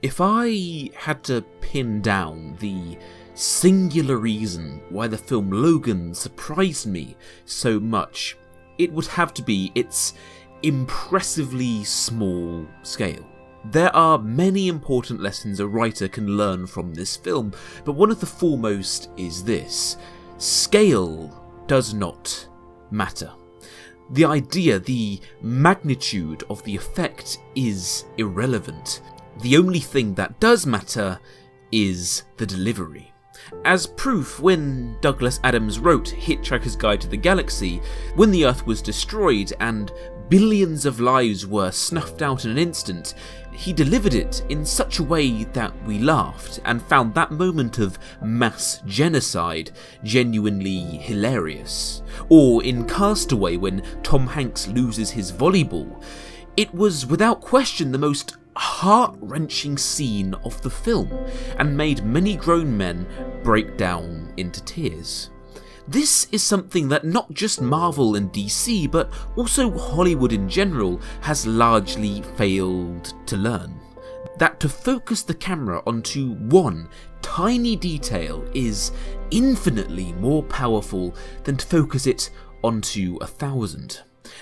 If I had to pin down the singular reason why the film Logan surprised me so much, it would have to be its impressively small scale. There are many important lessons a writer can learn from this film, but one of the foremost is this: scale does not matter. The idea, the magnitude of the effect is irrelevant. The only thing that does matter is the delivery. As proof, when Douglas Adams wrote Hitchhiker's Guide to the Galaxy, when the Earth was destroyed and billions of lives were snuffed out in an instant, he delivered it in such a way that we laughed and found that moment of mass genocide genuinely hilarious. Or in Castaway, when Tom Hanks loses his volleyball, it was without question the most heart-wrenching scene of the film and made many grown men break down into tears. This is something that not just Marvel and DC, but also Hollywood in general has largely failed to learn. That to focus the camera onto one tiny detail is infinitely more powerful than to focus it onto 1,000.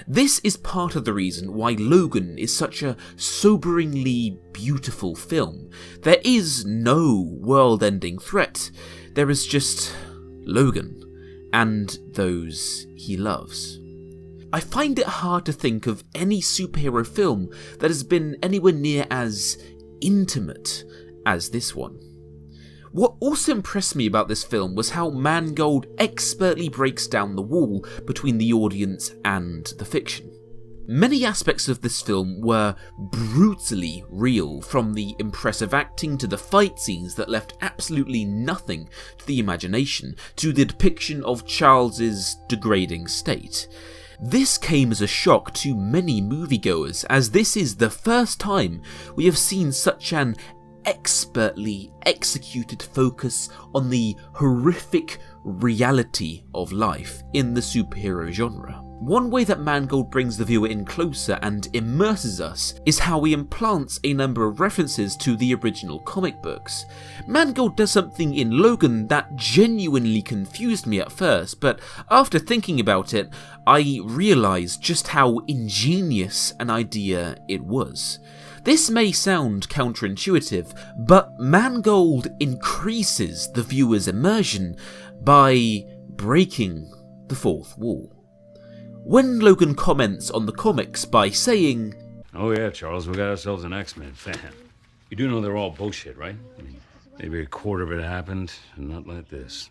This is part of the reason why Logan is such a soberingly beautiful film. There is no world-ending threat, there is just Logan and those he loves. I find it hard to think of any superhero film that has been anywhere near as intimate as this one. What also impressed me about this film was how Mangold expertly breaks down the wall between the audience and the fiction. Many aspects of this film were brutally real, from the impressive acting to the fight scenes that left absolutely nothing to the imagination, to the depiction of Charles's degrading state. This came as a shock to many moviegoers, as this is the first time we have seen such an expertly executed focus on the horrific reality of life in the superhero genre. One way that Mangold brings the viewer in closer and immerses us is how he implants a number of references to the original comic books. Mangold does something in Logan that genuinely confused me at first, but after thinking about it, I realised just how ingenious an idea it was. This may sound counterintuitive, but Mangold increases the viewer's immersion by breaking the fourth wall. When Logan comments on the comics by saying, "Oh yeah, Charles, we got ourselves an X-Men fan. You do know they're all bullshit, right? I mean, maybe a quarter of it happened, and not like this."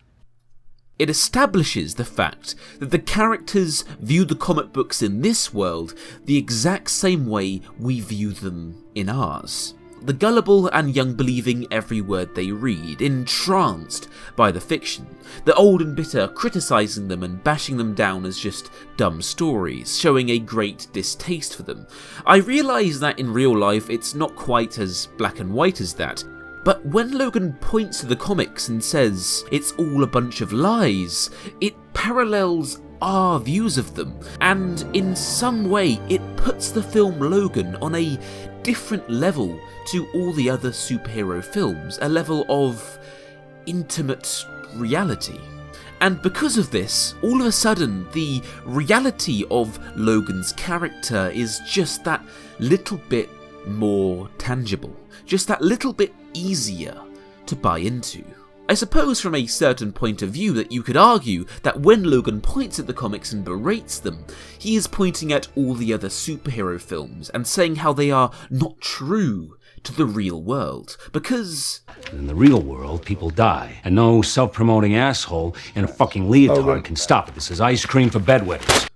It establishes the fact that the characters view the comic books in this world the exact same way we view them in ours. The gullible and young believing every word they read, entranced by the fiction. The old and bitter criticising them and bashing them down as just dumb stories, showing a great distaste for them. I realise that in real life it's not quite as black and white as that, but when Logan points to the comics and says it's all a bunch of lies, it parallels our views of them, and in some way it puts the film Logan on a different level to all the other superhero films, a level of intimate reality. And because of this, all of a sudden, the reality of Logan's character is just that little bit more tangible, just that little bit easier to buy into. I suppose from a certain point of view that you could argue that when Logan points at the comics and berates them, he is pointing at all the other superhero films and saying how they are not true to the real world, because in the real world, people die, and no self-promoting asshole in a fucking leotard can stop it. This is ice cream for bedwetters.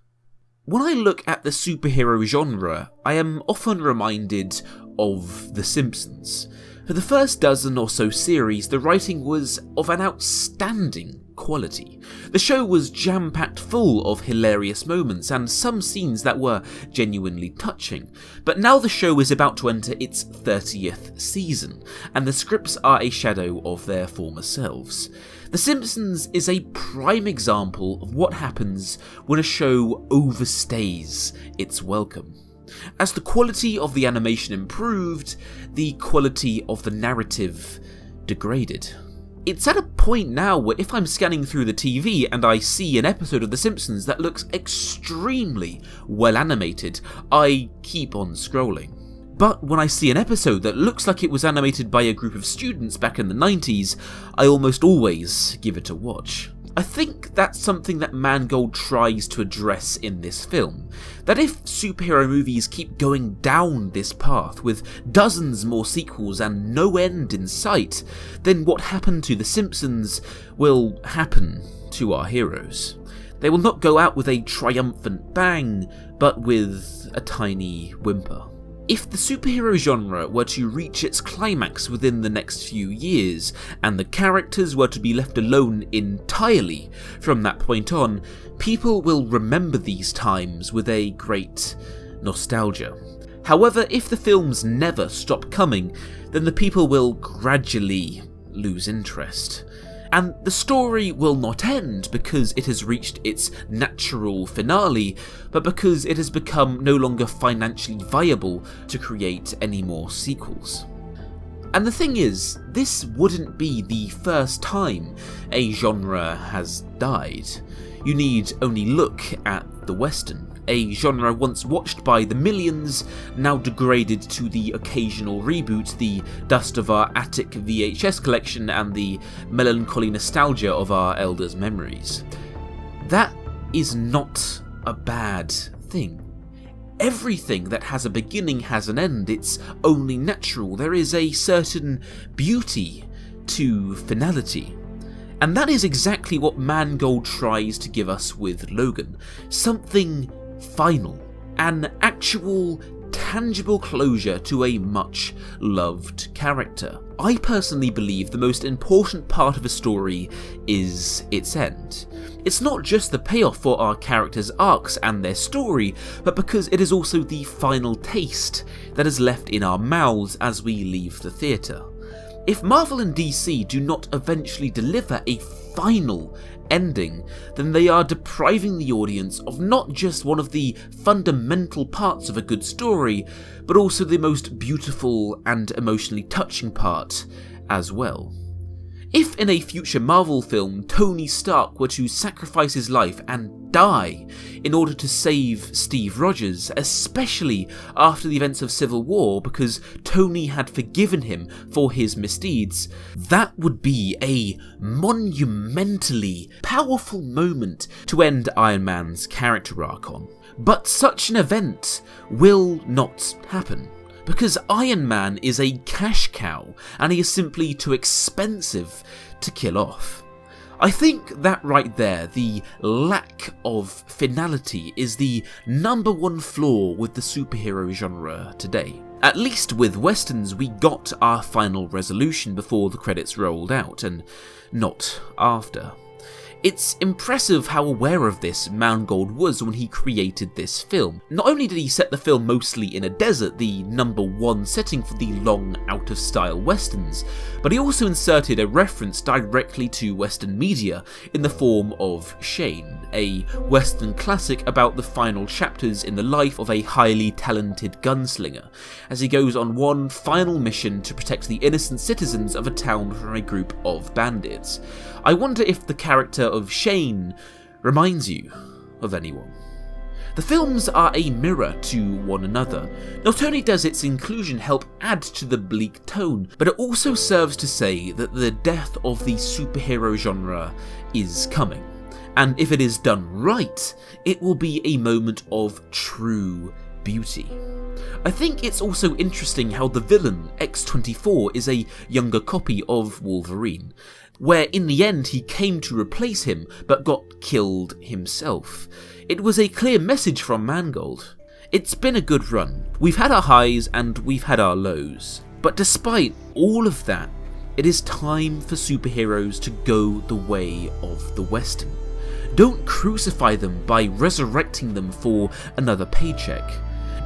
When I look at the superhero genre, I am often reminded of The Simpsons. For the first dozen or so series, the writing was of an outstanding quality. The show was jam-packed full of hilarious moments and some scenes that were genuinely touching. But now the show is about to enter its 30th season, and the scripts are a shadow of their former selves. The Simpsons is a prime example of what happens when a show overstays its welcome. As the quality of the animation improved, the quality of the narrative degraded. It's at a point now where if I'm scanning through the TV and I see an episode of The Simpsons that looks extremely well animated, I keep on scrolling. But when I see an episode that looks like it was animated by a group of students back in the 90s, I almost always give it a watch. I think that's something that Mangold tries to address in this film. That if superhero movies keep going down this path with dozens more sequels and no end in sight, then what happened to The Simpsons will happen to our heroes. They will not go out with a triumphant bang, but with a tiny whimper. If the superhero genre were to reach its climax within the next few years, and the characters were to be left alone entirely from that point on, people will remember these times with a great nostalgia. However, if the films never stop coming, then the people will gradually lose interest. And the story will not end because it has reached its natural finale, but because it has become no longer financially viable to create any more sequels. And the thing is, this wouldn't be the first time a genre has died. You need only look at the Western, a genre once watched by the millions, now degraded to the occasional reboot, the dust of our attic VHS collection and the melancholy nostalgia of our elders' memories. That is not a bad thing. Everything that has a beginning has an end. It's only natural. There is a certain beauty to finality. And that is exactly what Mangold tries to give us with Logan. Something final. An actual, tangible closure to a much loved character. I personally believe the most important part of a story is its end. It's not just the payoff for our characters' arcs and their story, but because it is also the final taste that is left in our mouths as we leave the theatre. If Marvel and DC do not eventually deliver a final ending, then they are depriving the audience of not just one of the fundamental parts of a good story, but also the most beautiful and emotionally touching part as well. If in a future Marvel film Tony Stark were to sacrifice his life and die in order to save Steve Rogers, especially after the events of Civil War because Tony had forgiven him for his misdeeds, that would be a monumentally powerful moment to end Iron Man's character arc on. But such an event will not happen. Because Iron Man is a cash cow, and he is simply too expensive to kill off. I think that right there, the lack of finality, is the number one flaw with the superhero genre today. At least with westerns, we got our final resolution before the credits rolled out, and not after. It's impressive how aware of this Mangold was when he created this film. Not only did he set the film mostly in a desert, the number one setting for the long, out-of-style westerns, but he also inserted a reference directly to Western media in the form of Shane, a Western classic about the final chapters in the life of a highly talented gunslinger, as he goes on one final mission to protect the innocent citizens of a town from a group of bandits. I wonder if the character of Shane reminds you of anyone. The films are a mirror to one another. Not only does its inclusion help add to the bleak tone, but it also serves to say that the death of the superhero genre is coming. And if it is done right, it will be a moment of true beauty. I think it's also interesting how the villain, X-24, is a younger copy of Wolverine, where in the end he came to replace him but got killed himself. It was a clear message from Mangold. It's been a good run. We've had our highs and we've had our lows. But despite all of that, it is time for superheroes to go the way of the Western. Don't crucify them by resurrecting them for another paycheck.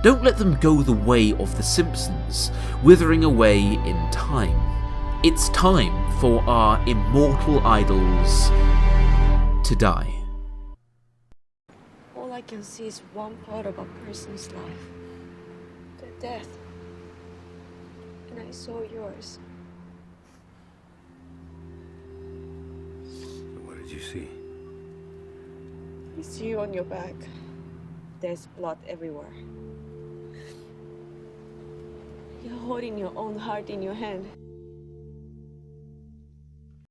Don't let them go the way of The Simpsons, withering away in time. It's time for our immortal idols to die. All I can see is one part of a person's life. death. And I saw yours. What did you see? I see you on your back. There's blood everywhere. You're holding your own heart in your hand.